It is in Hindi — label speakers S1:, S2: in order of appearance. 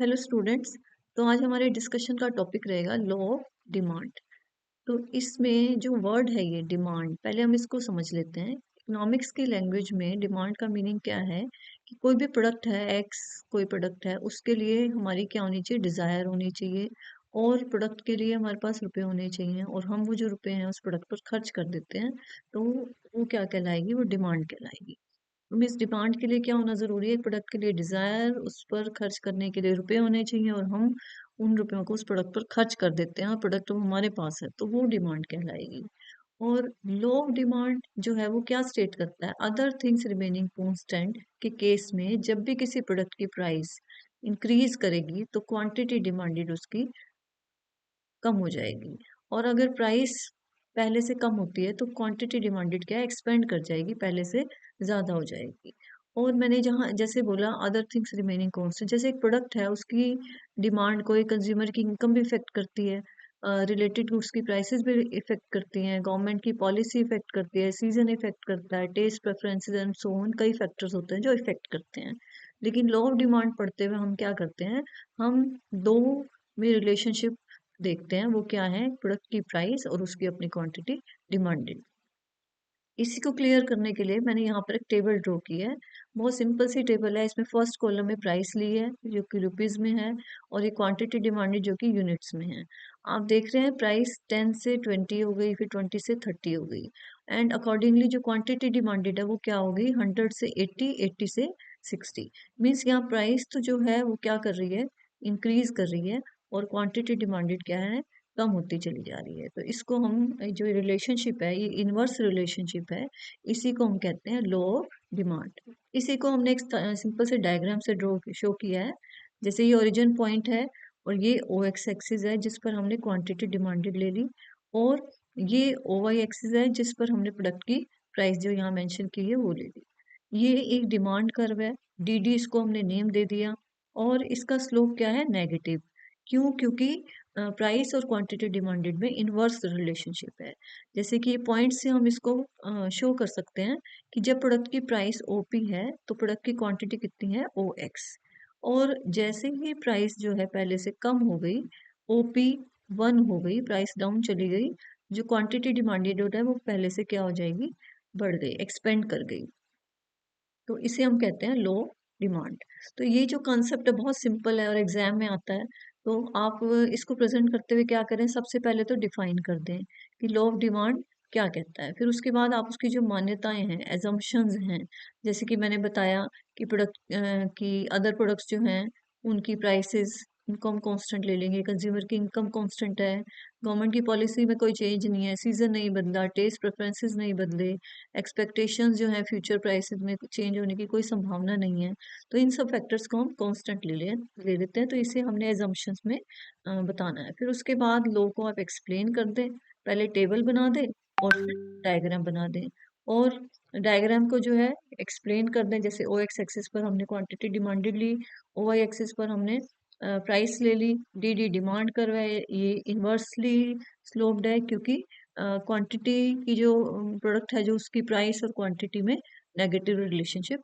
S1: Hello students. तो आज हमारे डिस्कशन का टॉपिक रहेगा लॉ ऑफ डिमांड। तो इसमें जो वर्ड है ये डिमांड, पहले हम इसको समझ लेते हैं। इकोनॉमिक्स की लैंग्वेज में डिमांड का मीनिंग क्या है कि कोई भी प्रोडक्ट है एक्स, कोई प्रोडक्ट है उसके लिए हमारी क्या होनी चाहिए, डिजायर होनी चाहिए। और प्रोडक्ट के लिए हमारे पास रुपए होने चाहिए और हम वो जो रुपए हैं उस प्रोडक्ट पर खर्च कर देते हैं। तो वो क्या कहलाएगी, वो डिमांड कहलाएगी। मीन्स डिमांड के लिए क्या होना जरूरी है, प्रोडक्ट के लिए डिजायर, उस पर खर्च करने के लिए रुपए होने चाहिए और हम उन रुपयों को उस प्रोडक्ट पर खर्च कर देते हैं और प्रोडक्ट तो हमारे पास है, तो वो डिमांड कहलाएगी। और लो ऑफ डिमांड जो है वो क्या स्टेट करता है, अदर थिंग्स रिमेनिंग कांस्टेंट के केस में जब भी किसी प्रोडक्ट की प्राइस इंक्रीज करेगी तो क्वांटिटी डिमांडेड उसकी कम हो जाएगी। और अगर प्राइस पहले से कम होती है तो क्वांटिटी डिमांडेड क्या एक्सपेंड कर जाएगी, पहले से ज्यादा हो जाएगी। और मैंने जहाँ जैसे बोला अदर थिंग्स रिमेनिंग कांस्टेंट, जैसे एक प्रोडक्ट है उसकी डिमांड कोई कंज्यूमर की इनकम भी इफेक्ट करती है, रिलेटेड गुड्स की प्राइसेस भी इफेक्ट करती हैं, गवर्नमेंट की पॉलिसी इफेक्ट करती है, सीजन इफेक्ट करता है, taste preferences and so on, कई फैक्टर्स होते हैं जो इफेक्ट करते हैं। लेकिन लॉ ऑफ डिमांड पढ़ते हुए हम क्या करते हैं, हम दो में रिलेशनशिप देखते हैं। वो क्या है, प्रोडक्ट की प्राइस और उसकी अपनी क्वांटिटी डिमांडेड। इसी को क्लियर करने के लिए मैंने यहाँ पर एक टेबल ड्रॉ की है। बहुत सिंपल सी टेबल है। इसमें फर्स्ट कॉलम में प्राइस ली है जो कि रुपीज में है और ये क्वांटिटी डिमांडेड जो कि यूनिट्स में है। आप देख रहे हैं प्राइस 10 से 20 हो गई, फिर 20 से 30 हो गई। एंड अकॉर्डिंगली जो क्वांटिटी डिमांडेड है वो क्या हो गई, 100 से 80, 80 से 60। मीन्स यहाँ प्राइस तो जो है वो क्या कर रही है, इंक्रीज कर रही है, और क्वांटिटी डिमांडेड क्या है, कम होती चली जा रही है। तो इसको हम जो रिलेशनशिप है ये इनवर्स रिलेशनशिप है, इसी को हम कहते हैं लॉ ऑफ डिमांड। इसी को हमने एक सिंपल से डायग्राम से ड्रॉ शो किया है। जैसे ये ओरिजिन पॉइंट है और ये ओ एक्स एक्सिस है जिस पर हमने क्वांटिटी डिमांडेड ले ली, और ये ओ वाई एक्सिस है जिस पर हमने प्रोडक्ट की प्राइस जो यहाँ मेंशन की है वो ले ली। ये एक डिमांड कर्व है, डी डी इसको हमने नेम दे दिया, और इसका स्लोप क्या है, नेगेटिव। क्यों, क्योंकि प्राइस और क्वांटिटी डिमांडेड में इनवर्स रिलेशनशिप है। जैसे कि पॉइंट से हम इसको शो कर सकते हैं कि जब प्रोडक्ट की प्राइस ओपी है तो प्रोडक्ट की क्वांटिटी कितनी है, ओ एक्स। और जैसे ही प्राइस जो है पहले से कम हो गई, ओपी 1 हो गई, प्राइस डाउन चली गई, जो क्वांटिटी डिमांडेड है वो पहले से क्या हो जाएगी, बढ़ गई, एक्सपेंड कर गई। तो इसे हम कहते हैं लो डिमांड। तो ये जो कॉन्सेप्ट है बहुत सिंपल है और एग्जाम में आता है। तो आप इसको प्रेजेंट करते हुए क्या करें, सबसे पहले तो डिफाइन कर दें कि लो ऑफ डिमांड क्या कहता है। फिर उसके बाद आप उसकी जो मान्यताएं हैं, एजम्पशंस हैं, जैसे कि मैंने बताया कि प्रोडक्ट की अदर प्रोडक्ट्स जो हैं उनकी प्राइसेस, उनको हम कांस्टेंट ले लेंगे, कंज्यूमर की इनकम कांस्टेंट है, गवर्नमेंट की पॉलिसी में कोई चेंज नहीं है, सीजन नहीं बदला, टेस्ट प्रेफरेंसेस नहीं बदले, एक्सपेक्टेशंस जो है फ्यूचर प्राइसेस में चेंज होने की कोई संभावना नहीं है। तो इन सब फैक्टर्स को हम कांस्टेंट ले लेते हैं। तो इसे हमने एजम्पशंस में बताना है। फिर उसके बाद लो को आप एक्सप्लेन कर दें, पहले टेबल बना दें और फिर डायग्राम बना दें। और डायग्राम को जो है एक्सप्लेन कर दें, जैसे ओ एक्स एक्सिस पर हमने क्वांटिटी डिमांडेड ली, ओ वाई एक्सिस पर हमने प्राइस ले ली, डी डी डिमांड कर है, ये इन्वर्सली स्लोप्ड है क्योंकि क्वांटिटी की जो प्रोडक्ट है जो उसकी प्राइस और क्वांटिटी में नेगेटिव रिलेशनशिप